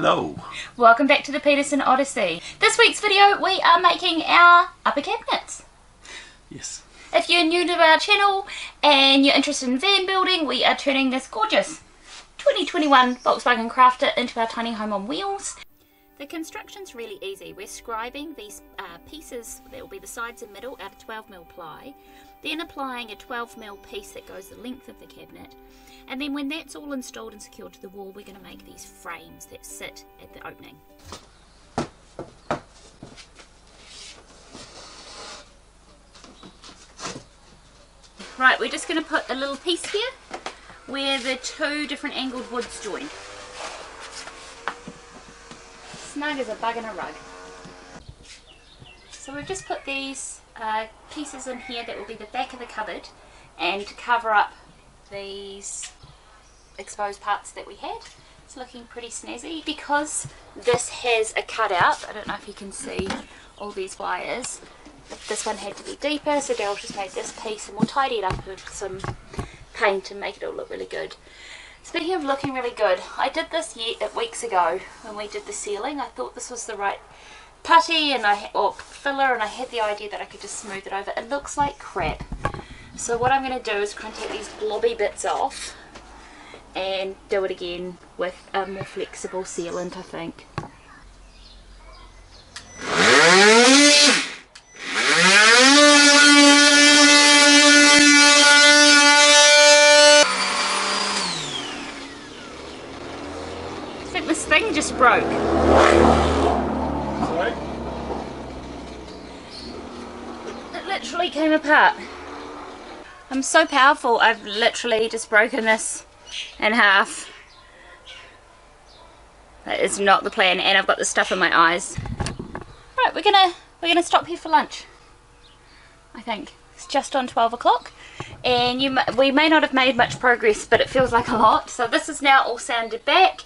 Hello. Welcome back to the Peterson Odyssey. This week's video we are making our upper cabinets. Yes. If you're new to our channel and you're interested in van building, we are turning this gorgeous 2021 Volkswagen Crafter into our tiny home on wheels. The construction's really easy. We're scribing these pieces that will be the sides and middle out of 12mm ply, then applying a 12mm piece that goes the length of the cabinet, and then when that's all installed and secured to the wall, we're going to make these frames that sit at the opening. Right, we're just going to put a little piece here where the two different angled woods join. Snug as a bug in a rug. So we've just put these pieces in here that will be the back of the cupboard and to cover up these exposed parts that we had. It's looking pretty snazzy because this has a cutout. I don't know if you can see all these wires. This one had to be deeper, so Daryl's just made this piece and we'll tidy it up with some paint and make it all look really good. Speaking of looking really good, I did this weeks ago when we did the ceiling. I thought this was the right putty or filler, and I had the idea that I could just smooth it over. It looks like crap. So what I'm going to do is try and take these blobby bits off and do it again with a more flexible sealant, I think. I think this thing just broke. Sorry? It literally came apart. I'm so powerful, I've literally just broken this in half. That is not the plan, and I've got the stuff in my eyes. Right, we're gonna stop here for lunch. I think it's just on 12 o'clock, and we may not have made much progress, but it feels like a lot. So this is now all sanded back,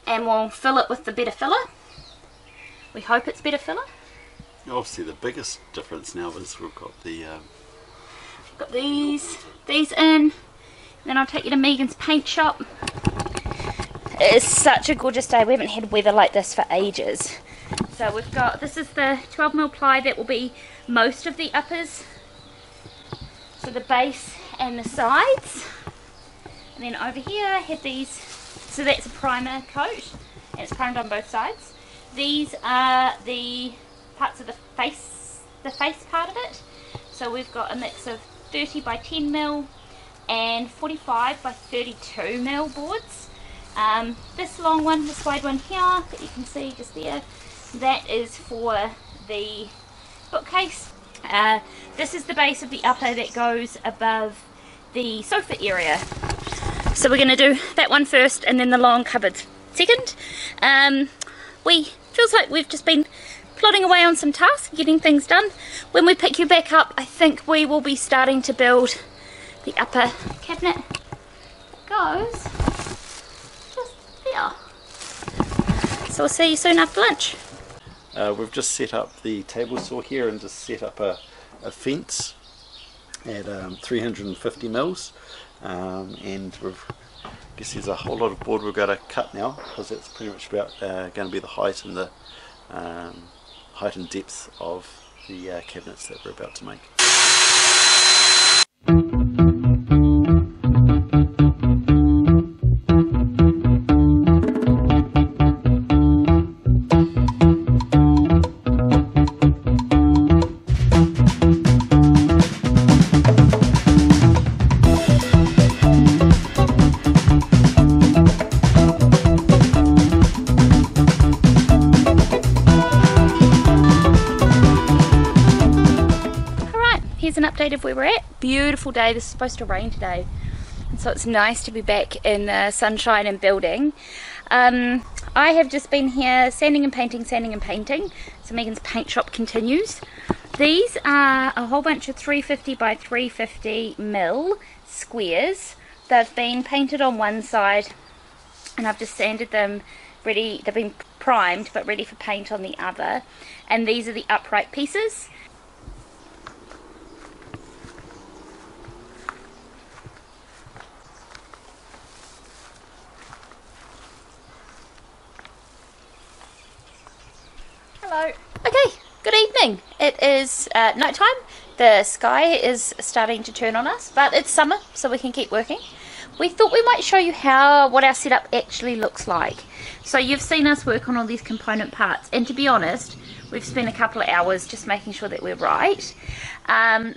and we'll fill it with the better filler. We hope it's better filler. Obviously the biggest difference now is we've got the got these in, then I'll take you to Megan's paint shop. It is such a gorgeous day. We haven't had weather like this for ages. So we've got, this is the 12mm ply that will be most of the uppers, so the base and the sides. And then over here I had these, so that's a primer coat and it's primed on both sides. These are the parts of the face part of it. So we've got a mix of 30 by 10mm and 45 by 32mm boards. This long one, this wide one here that you can see just there, that is for the bookcase. This is the base of the upper that goes above the sofa area. So we're going to do that one first and then the long cupboards second. Feels like we've just been plodding away on some tasks, getting things done. When we pick you back up, I think we will be starting to build the upper cabinet that goes just there. So we'll see you soon after lunch. we've just set up the table saw here and just set up a fence at 350 mils, and I guess there's a whole lot of board we've got to cut now because it's pretty much about going to be the height and the height and depth of the cabinets that we're about to make. Here's an update of where we're at. Beautiful day. This is supposed to rain today, and so it's nice to be back in the sunshine and building. I have just been here sanding and painting, so Megan's paint shop continues. These are a whole bunch of 350 by 350 mil squares. They've been painted on one side and I've just sanded them ready. They've been primed but ready for paint on the other, and these are the upright pieces. So, okay, good evening. It is night time. The sky is starting to turn on us, but it's summer, so we can keep working. We thought we might show you what our setup actually looks like. So you've seen us work on all these component parts, and to be honest, we've spent a couple of hours just making sure that we're right.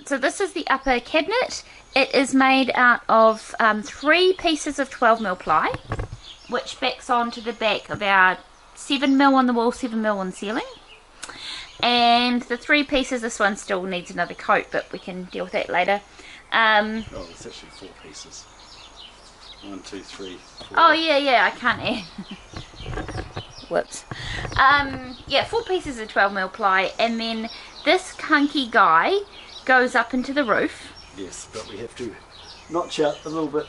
So this is the upper cabinet. It is made out of 3 pieces of 12mm ply, which backs onto the back of our 7mm on the wall, 7mm on the ceiling. And the 3 pieces, this one still needs another coat, but we can deal with that later. Oh, it's actually 4 pieces. 1, 2, 3, 4. Oh yeah, I can't add. Whoops. Yeah, 4 pieces of 12mm ply, and then this hunky guy goes up into the roof. Yes, but we have to notch out a little bit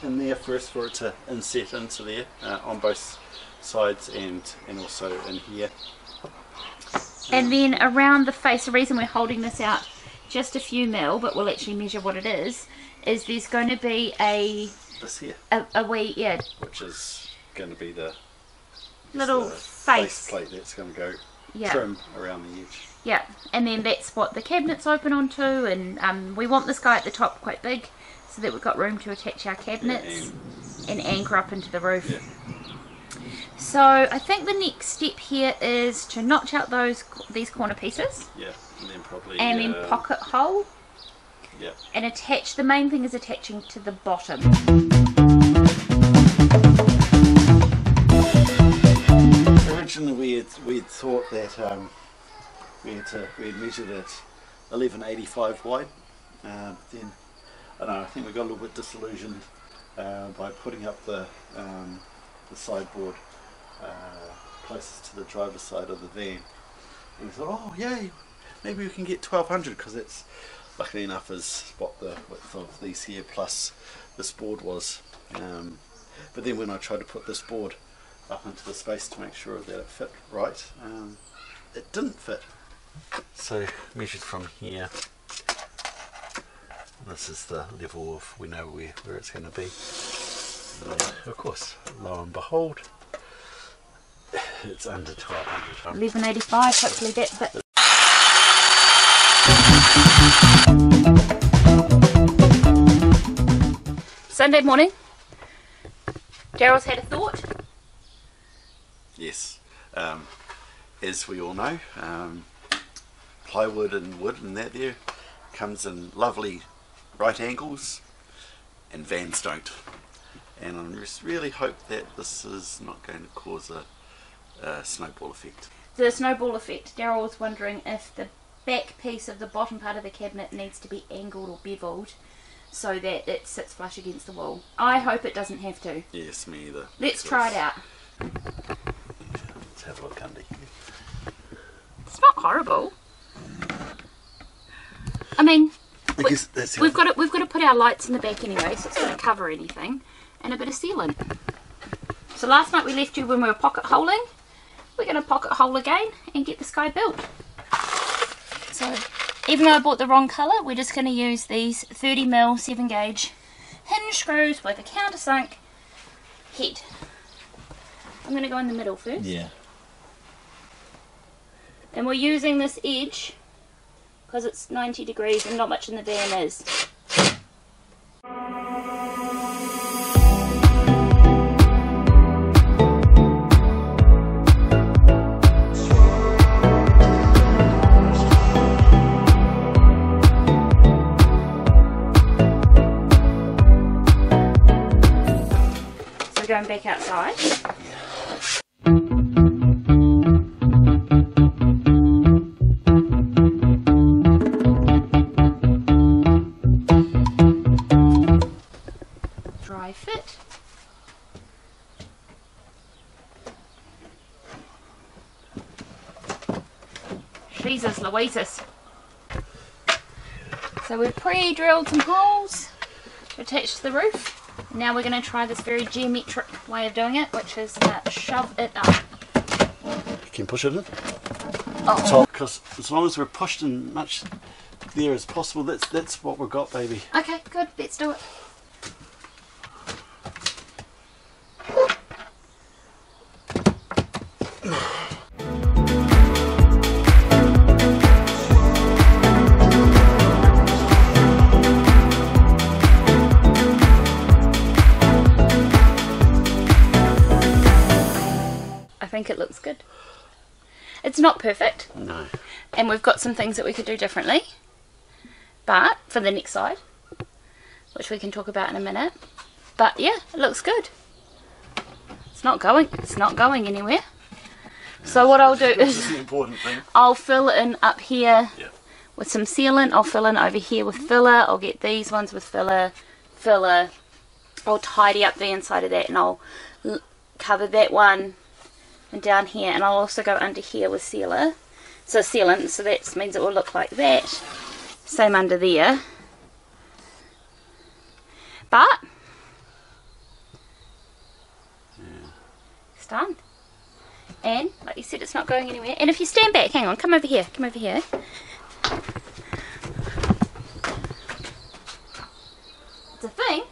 in there first for it to inset into there on both sides and also in here. And then around the face, the reason we're holding this out just a few mil, but we'll actually measure what it is there's going to be this here, a wee, yeah, which is going to be the little face plate that's going to go yeah. trim around the edge. Yeah, and then that's what the cabinets open onto, and we want this guy at the top quite big so that we've got room to attach our cabinets and anchor up into the roof. Yeah. So I think the next step here is to notch out these corner pieces. Yeah, and then probably then pocket hole. Yeah. And attach. The main thing is attaching to the bottom. Originally we had thought that we had measured it 1185 wide. Then I don't know, I think we got a little bit disillusioned by putting up the sideboard closest to the driver's side of the van, and we thought, oh yay, maybe we can get 1200, because it's luckily enough is what the width of these here plus this board was. But then when I tried to put this board up into the space to make sure that it fit right, it didn't fit. So measured from here, this is the level of, we know where it's going to be. Of course, lo and behold, it's under 1200. 1185, hopefully that's it. Sunday morning, Daryl's had a thought. Yes, as we all know, plywood and wood and that there comes in lovely right angles, and vans don't. And I just really hope that this is not going to cause a snowball effect. The snowball effect. Daryl was wondering if the back piece of the bottom part of the cabinet needs to be angled or beveled so that it sits flush against the wall. I hope it doesn't have to. Yes, me either. Let's try it out. Let's have a look under here. It's not horrible. I mean, I guess that's we've got to put our lights in the back anyway, so it's going to cover anything, and a bit of sealant. So last night we left you when we were pocket holing. We're going to pocket hole again and get this guy built. So even though I bought the wrong colour, we're just going to use these 30mm 7 gauge hinge screws with a countersunk head. I'm going to go in the middle first. Yeah. And we're using this edge because it's 90 degrees and not much in the van is. So going back outside. Fit. Jesus Louises. So we've pre-drilled some holes to attach to the roof. Now we're going to try this very geometric way of doing it, which is shove it up. You can push it in. Oh. Top, because as long as we're pushed in much there as possible, that's what we've got, baby. Okay, good. Let's do it. think it looks good. It's not perfect. No. And we've got some things that we could do differently. But for the next side, which we can talk about in a minute. But yeah, it looks good. It's not going anywhere. So what I'll do is the important thing. I'll fill in up here Yeah. with some sealant. I'll fill in over here with filler. I'll get these ones with filler. I'll tidy up the inside of that, and I'll cover that one and down here, and I'll also go under here with sealant, so that means it will look like that. Same under there. But it's done. And like you said, it's not going anywhere. And if you stand back, hang on, come over here. It's a thing.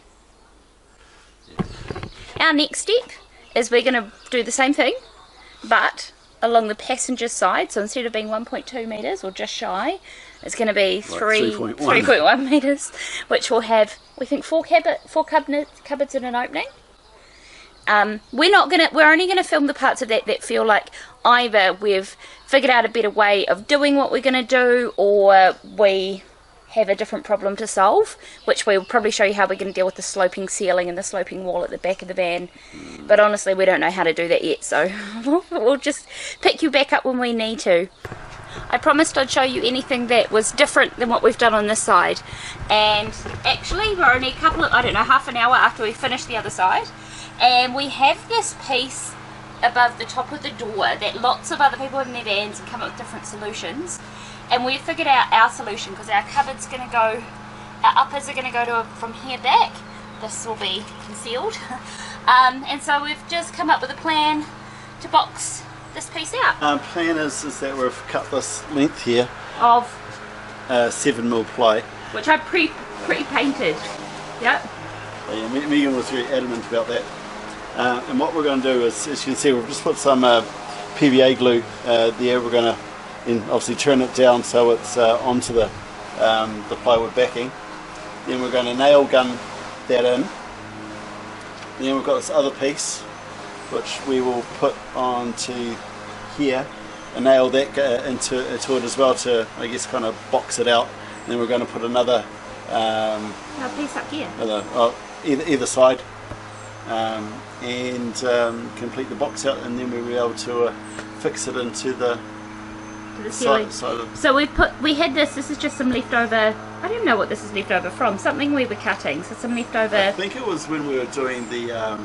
Our next step is we're going to do the same thing, but along the passenger side. So instead of being 1.2 metres or just shy, it's going to be 3.1 metres, which will have, we think, four cupboards and an opening. We're only gonna film the parts of that feel like either we've figured out a better way of doing what we're gonna do, or we have a different problem to solve, which we'll probably show you how we're going to deal with the sloping ceiling and the sloping wall at the back of the van. But honestly, we don't know how to do that yet, so we'll just pick you back up when we need to. I promised I'd show you anything that was different than what we've done on this side, and actually we're only half an hour after we finished the other side, and we have this piece above the top of the door that lots of other people in their vans have come up with different solutions. And we've figured out our solution, because our cupboard's going to go, our uppers are going to go from here back. This will be concealed. And so we've just come up with a plan to box this piece out. Plan is that we've cut this length here of 7mm ply. Which I pre-painted. Yep. Yeah, Megan was very adamant about that. And what we're going to do is, as you can see, we've just put some PVA glue there. We're going to obviously turn it down so it's onto the plywood backing. Then we're going to nail gun that in. And then we've got this other piece which we will put onto here and nail that into it as well to, I guess, kind of box it out. And then we're going to put another piece up here. Either side, and complete the box out, and then we'll be able to fix it into the ceiling. Side So we had this is just some leftover, I don't know what this is left over from, something we were cutting, so some leftover. I think it was when we were doing the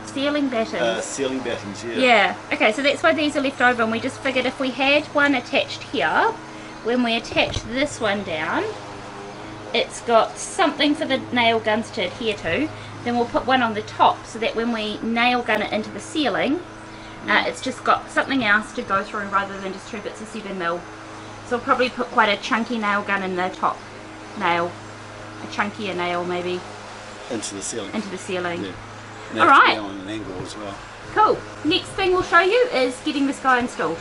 ceiling battens. Ceiling battens, yeah. Yeah, okay, so that's why these are left over, and we just figured if we had one attached here, when we attach this one down, it's got something for the nail guns to adhere to. Then we'll put one on the top so that when we nail gun it into the ceiling, it's just got something else to go through rather than just 2 bits of 7mm. So we'll probably put quite a chunky nail gun in the top nail, a chunkier nail maybe. Into the ceiling. Into the ceiling. Yeah. Alright. On an angle as well. Cool. Next thing we'll show you is getting this guy installed.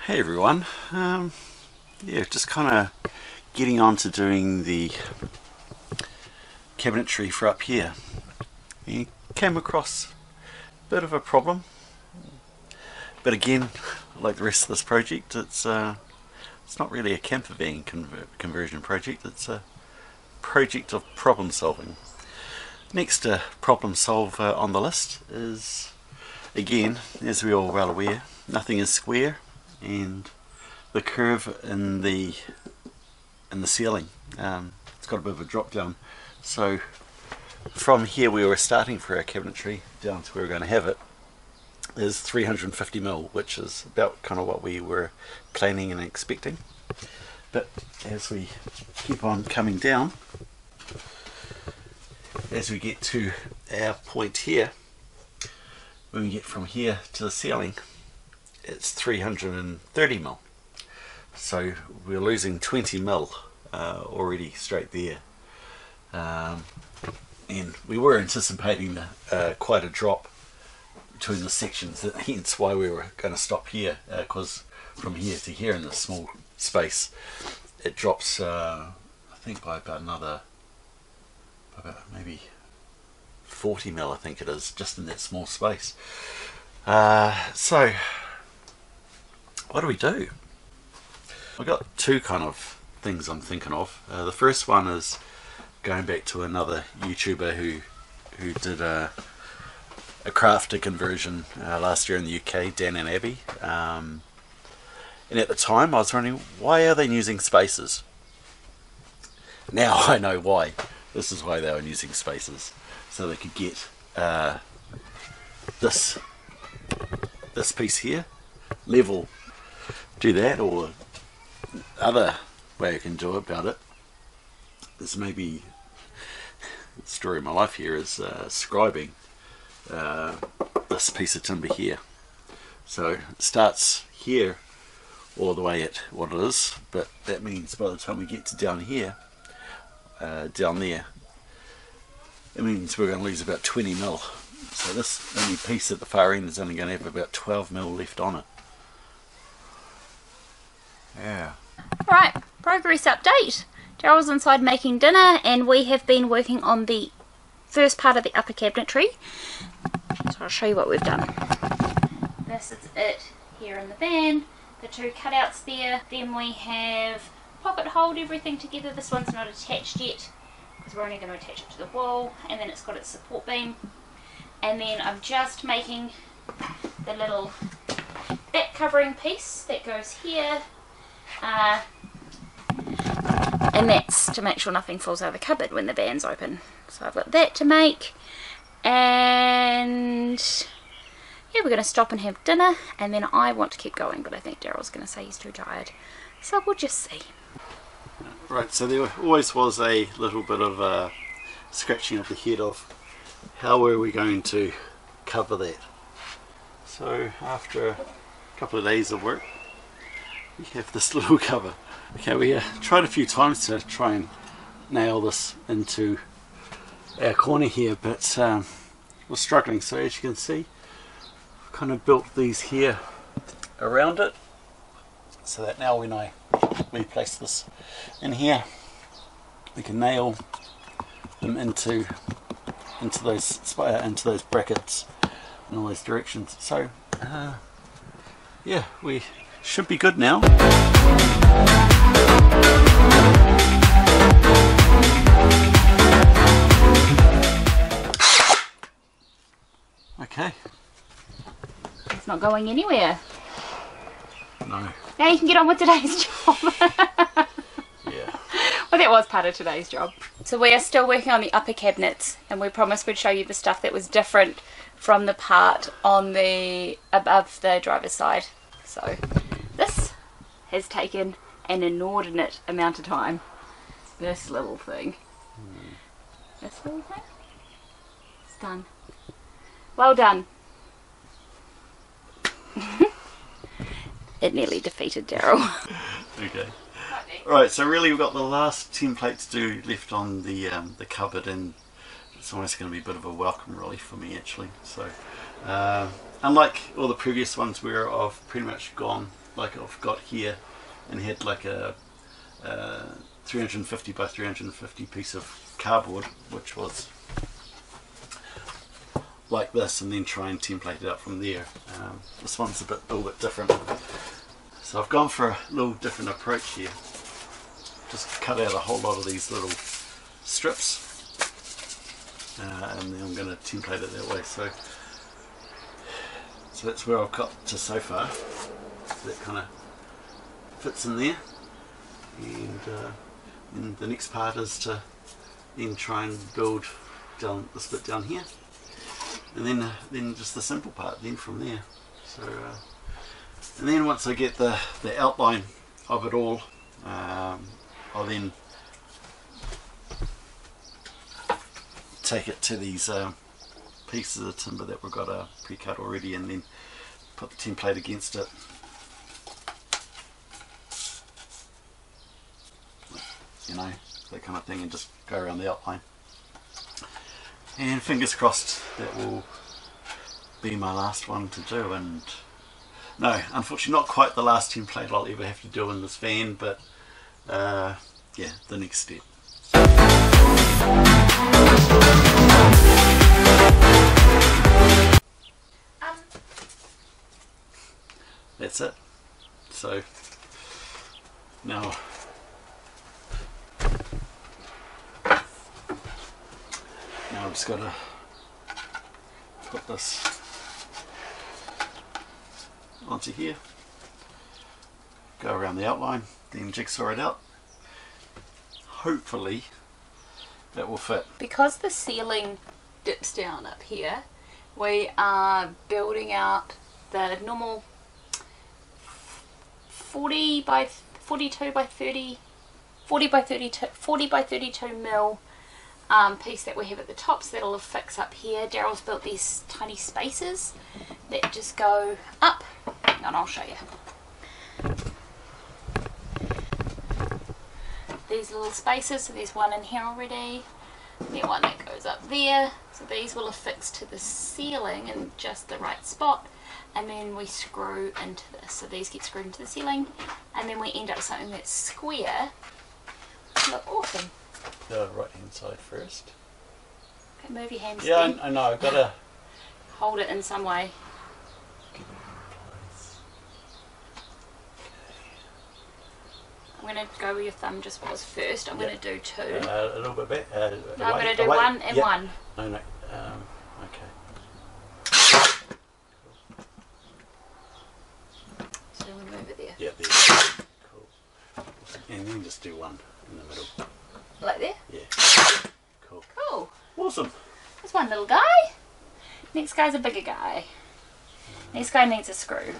Hey everyone, yeah, just kind of getting on to doing the cabinetry for up here. You came across a bit of a problem, but again, like the rest of this project, it's not really a camper van conversion project, it's a project of problem solving. Next problem solver on the list is, again, as we're all well aware, nothing is square, and the curve in the ceiling, it's got a bit of a drop down. So from here we were starting for our cabinetry down to where we're going to have it is 350mm, which is about kind of what we were planning and expecting. But as we keep on coming down, as we get to our point here, when we get from here to the ceiling, it's 330mm, so we're losing 20mm already straight there, and we were anticipating quite a drop between the sections, hence why we were going to stop here, because from here to here in this small space it drops I think by about another maybe 40 mil, I think it is, just in that small space. So what do we do? I've got two kind of things I'm thinking of. The first one is going back to another YouTuber who did a crafter conversion last year in the UK, Dan and Abby. And at the time I was wondering, why are they using spaces? Now I know why. This is why they were using spaces. So they could get this piece here, level, do that, or other way I can do about it is maybe, the story of my life here is scribing this piece of timber here. So it starts here all the way at what it is, but that means by the time we get to down here, down there, it means we're going to lose about 20 mil. So this only piece at the far end is only going to have about 12 mil left on it. Yeah. Right, progress update. Daryl's inside making dinner and we have been working on the first part of the upper cabinetry. So I'll show you what we've done. This is it here in the van. The two cutouts there. Then we have pocket hold everything together. This one's not attached yet because we're only going to attach it to the wall, and then it's got its support beam. And then I'm just making the little back covering piece that goes here, and that's to make sure nothing falls out of the cupboard when the van's open. So I've got that to make, and yeah, we're going to stop and have dinner, and then I want to keep going, but I think Daryl's going to say he's too tired, so we'll just see. Right, so there always was a little bit of scratching of the head of how were we going to cover that. So after a couple of days of work, we have this little cover. Okay, we tried a few times to try and nail this into our corner here, but we're struggling. So as you can see, I've kind of built these here around it, so that now when we place this in here, we can nail them into those brackets in all those directions. So yeah, we should be good now. Okay. It's not going anywhere. No. Now you can get on with today's job. Yeah. Well, that was part of today's job. So we are still working on the upper cabinets, and we promised we'd show you the stuff that was different from the part on the above the driver's side. So this has taken an inordinate amount of time. This little thing. This little thing. It's done. Well done. It nearly defeated Daryl. Okay. Right, so really we've got the last template to do left on the cupboard, and it's almost going to be a bit of a welcome relief for me actually. So unlike all the previous ones where I've pretty much gone like I've got here and had like a 350 by 350 piece of cardboard, which was like this, and then try and template it out from there. This one's a little bit different. So I've gone for a little different approach here. Just cut out a whole lot of these little strips, and then I'm going to template it that way. So that's where I've got to so far. So that kind of fits in there, and the next part is to then try and build down this bit down here, and then just the simple part then from there. So and then once I get the outline of it all, I'll then take it to these pieces of timber that we've got pre-cut already, and then put the template against it. You know, that kind of thing, and just go around the outline. And fingers crossed that will be my last one to do, and no, unfortunately not quite the last template I'll ever have to do in this van, but yeah, the next step. That's it. So now I've just got to put this onto here, go around the outline, then jigsaw it out. Hopefully that will fit. Because the ceiling dips down up here, we are building out the normal 40 by 42 by 30, 40 by 32 mil piece that we have at the top, so that'll fix up here. Daryl's built these tiny spaces that just go up, and I'll show you. These little spaces, so there's one in here already, then one that goes up there, so these will affix to the ceiling in just the right spot, and then we screw into this, so these get screwed into the ceiling, and then we end up with something that's square. Look awesome. The right hand side first. Okay, move your hands. Yeah, then. I know, I've got to hold it in some way. I'm going to go with your thumb just was first. I'm going to do two. A little bit back. No, I'm going to do one and one. No, no. Okay. So we move it there. Yeah, there. Cool. And then just do one in the middle. Like there? Yeah. Cool. Cool. Awesome. There's one little guy. Next guy's a bigger guy. Next guy needs a screw.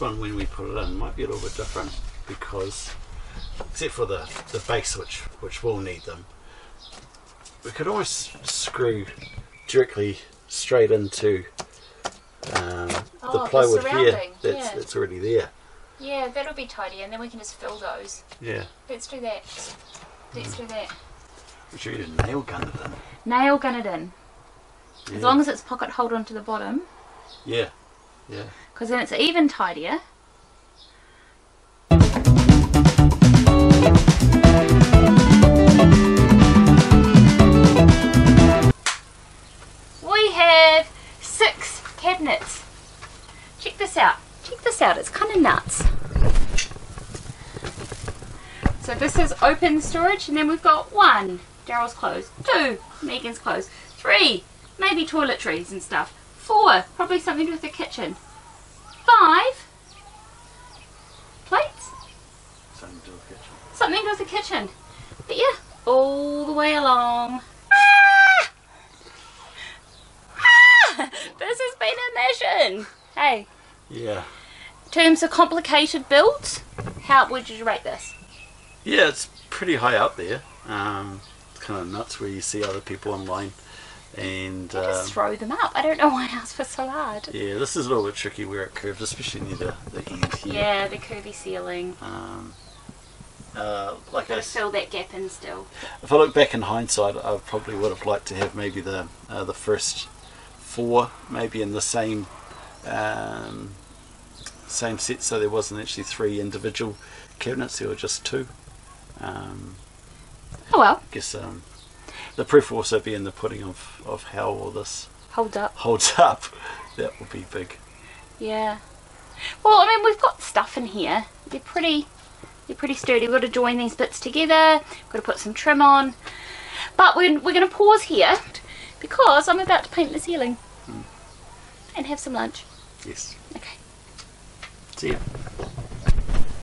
One when we put it in might be a little bit different, because except for the base which will need them, we could almost screw directly straight into the plywood here that's already there. Yeah, that'll be tidy, and then we can just fill those. Yeah. Let's do that. Let's do that. We should nail gun it in. Nail gun it in. Yeah. As long as it's pocket hold onto the bottom. Yeah. Yeah. Because then it's even tidier. We have 6 cabinets. Check this out. Check this out. It's kind of nuts. So this is open storage, and then we've got 1, Daryl's clothes, 2, Megan's clothes, 3, maybe toiletries and stuff, 4, probably something to do with the kitchen, 5, plates, something to do with the kitchen. Something to do with the kitchen. But yeah, all the way along. This has been a mission. Hey. Yeah. In terms of complicated builds, how would you rate this? Yeah, it's pretty high up there. It's kind of nuts where you see other people online and just throw them up. I don't know why ours was so hard. Yeah, this is a little bit tricky where it curves, especially near the end here. Yeah, the curvy ceiling. Like I fill that gap in still. If I look back in hindsight, I probably would have liked to have maybe the first 4 maybe in the same set, so there wasn't actually 3 individual cabinets, there were just 2. Oh well. I guess the proof will also be in the pudding of how all this holds up. That will be big. Yeah. Well, I mean, we've got stuff in here. They're pretty sturdy. We've got to join these bits together. We've got to put some trim on. But we're going to pause here because I'm about to paint the ceiling. and have some lunch. Yes. Okay. See ya.